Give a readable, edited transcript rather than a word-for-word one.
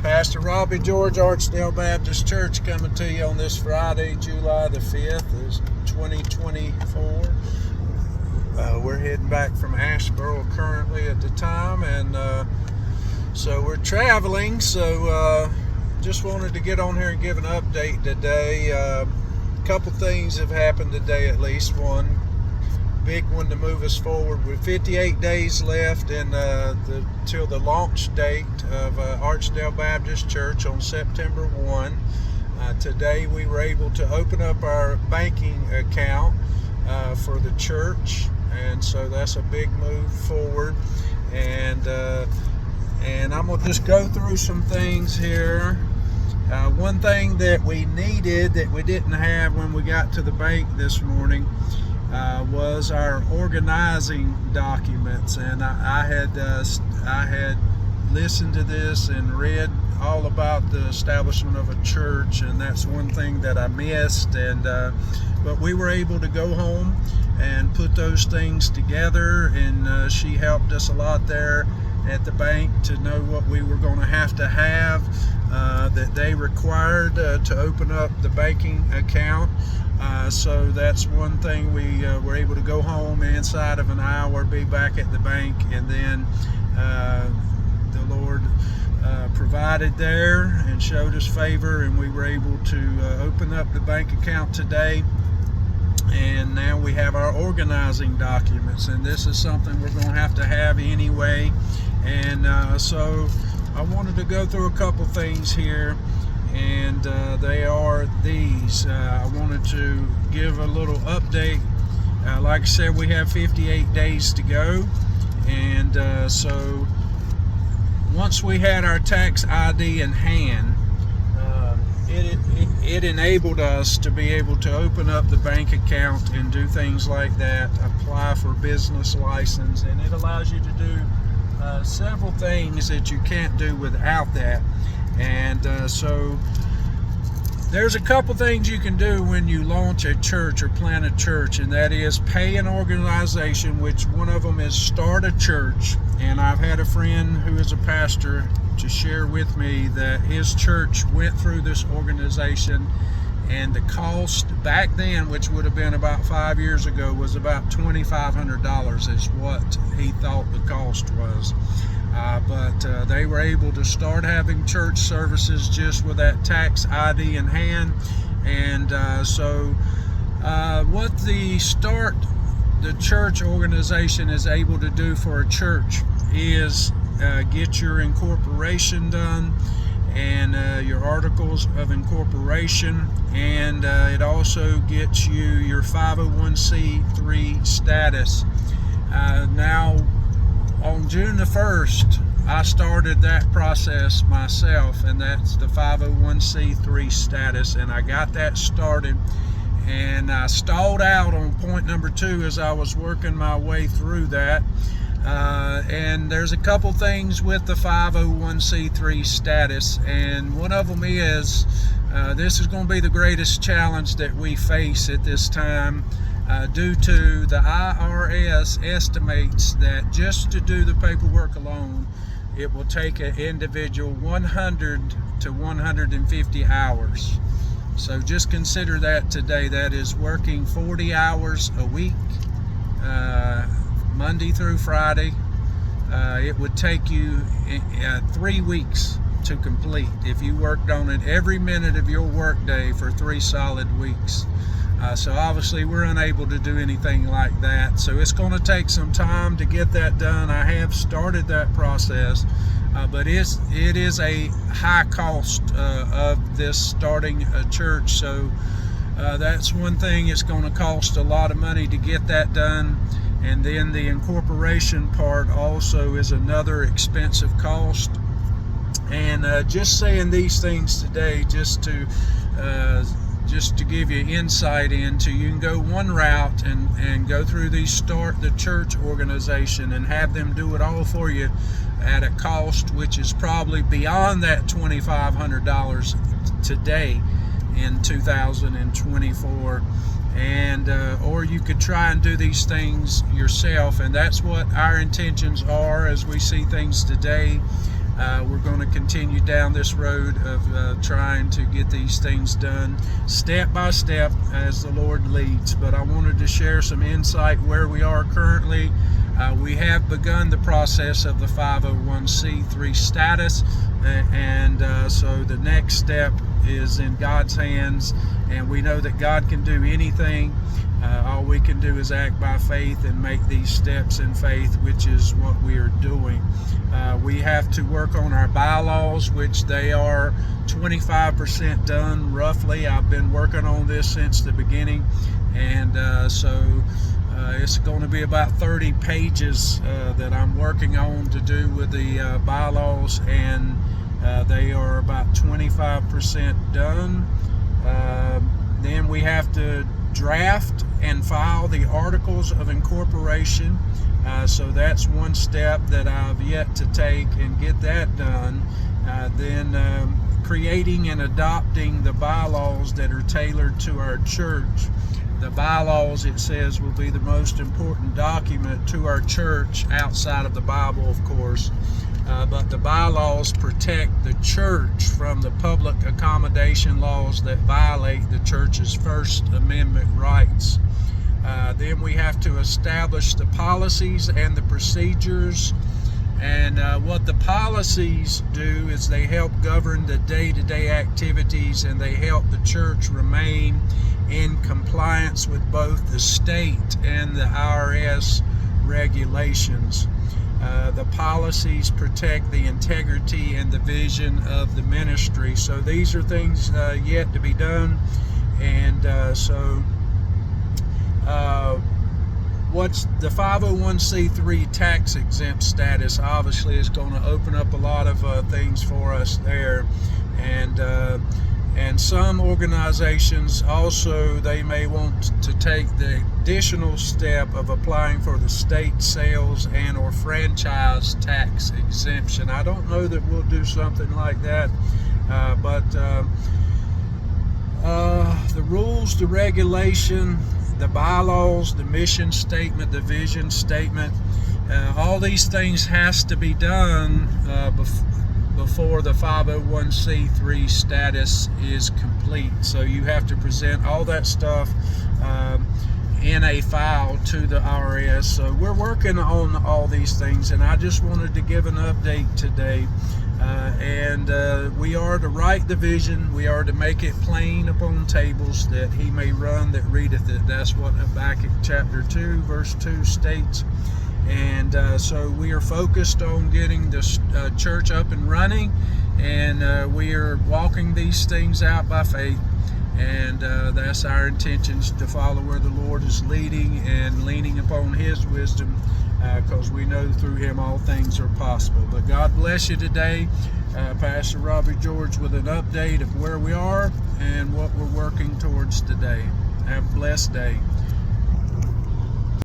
Pastor Robbie George, Archdale Baptist Church, coming to you on this Friday, July the 5th, is 2024. We're heading back from Asheboro currently at the time, and so we're traveling, so just wanted to get on here and give an update today. A couple things have happened today, at least one big one to move us forward. With 58 days left and till the launch date of Archdale Baptist Church on September 1. Today we were able to open up our banking account for the church, and so that's a big move forward. And I'm gonna just go through some things here. One thing that we needed that we didn't have when we got to the bank this morning was our organizing documents, and I had listened to this and read all about the establishment of a church, and that's one thing that I missed. And but we were able to go home and put those things together, and she helped us a lot there at the bank to know what we were going to have that they required to open up the banking account. So that's one thing. We were able to go home inside of an hour, be back at the bank, and then the Lord provided there and showed us favor, and we were able to open up the bank account today. And now we have our organizing documents, and this is something we're going to have anyway. And so I wanted to go through a couple things here, and they are these. I wanted to give a little update. Like I said, we have 58 days to go, and so once we had our tax ID in hand, it enabled us to be able to open up the bank account and do things like that, apply for business license, and it allows you to do several things that you can't do without that. And so there's a couple things you can do when you launch a church or plant a church, and that is pay an organization, which one of them is start a church. And I've had a friend who is a pastor to share with me that his church went through this organization, and the cost back then, which would have been about 5 years ago, was about $2,500 is what he thought the cost was. But they were able to start having church services just with that tax ID in hand. And so what the church organization is able to do for a church is get your incorporation done, and your articles of incorporation, and it also gets you your 501c3 status. Now on June the 1st, I started that process myself, and that's the 501c3 status, and I got that started. And I stalled out on point number 2 as I was working my way through that. And there's a couple things with the 501c3 status, and one of them is this is going to be the greatest challenge that we face at this time, due to the IRS estimates that just to do the paperwork alone, it will take an individual 100 to 150 hours. So just consider that today. That is working 40 hours a week, Monday through Friday. It would take you 3 weeks to complete if you worked on it every minute of your work day for 3 solid weeks. So obviously we're unable to do anything like that. So it's going to take some time to get that done. I have started that process, but it is a high cost of this starting a church. So that's one thing. It's going to cost a lot of money to get that done. And then the incorporation part also is another expensive cost. And just saying these things today, just to give you insight into, you can go one route and go through start the church organization and have them do it all for you at a cost which is probably beyond that $2,500 today in 2024. And or you could try and do these things yourself, and that's what our intentions are as we see things today. We're going to continue down this road of trying to get these things done step by step as the Lord leads. But I wanted to share some insight where we are currently. We have begun the process of the 501c3 status, and so the next step is in God's hands, and we know that God can do anything. All we can do is act by faith and make these steps in faith, which is what we are doing. We have to work on our bylaws, which they are 25% done roughly. I've been working on this since the beginning, and so it's going to be about 30 pages that I'm working on to do with the bylaws, and they are about 25% done. Then we have to draft and file the articles of incorporation. So that's one step that I've yet to take and get that done. Then creating and adopting the bylaws that are tailored to our church. The bylaws, it says, will be the most important document to our church outside of the Bible, of course. But the bylaws protect the church from the public accommodation laws that violate the church's First Amendment rights. Then we have to establish the policies and the procedures. And what the policies do is they help govern the day-to-day activities, and they help the church remain in compliance with both the state and the IRS regulations. The policies protect the integrity and the vision of the ministry. So these are things yet to be done. And what's the 501c3 tax exempt status obviously is going to open up a lot of things for us there. And some organizations also, they may want to take the additional step of applying for the state sales and or franchise tax exemption. I don't know that we'll do something like that, but the rules, the regulation, the bylaws, the mission statement, the vision statement, all these things has to be done before the 501c3 status is complete. So you have to present all that stuff in a file to the IRS. So we're working on all these things, and I just wanted to give an update today. We are to write the vision, we are to make it plain upon tables, that he may run that readeth it. That's what Habakkuk chapter 2 verse 2 states. And so we are focused on getting this church up and running, and we are walking these things out by faith. And that's our intentions, to follow where the Lord is leading and leaning upon his wisdom, because we know through him all things are possible. But God bless you today. Pastor Robbie George with an update of where we are and what we're working towards today. Have a blessed day.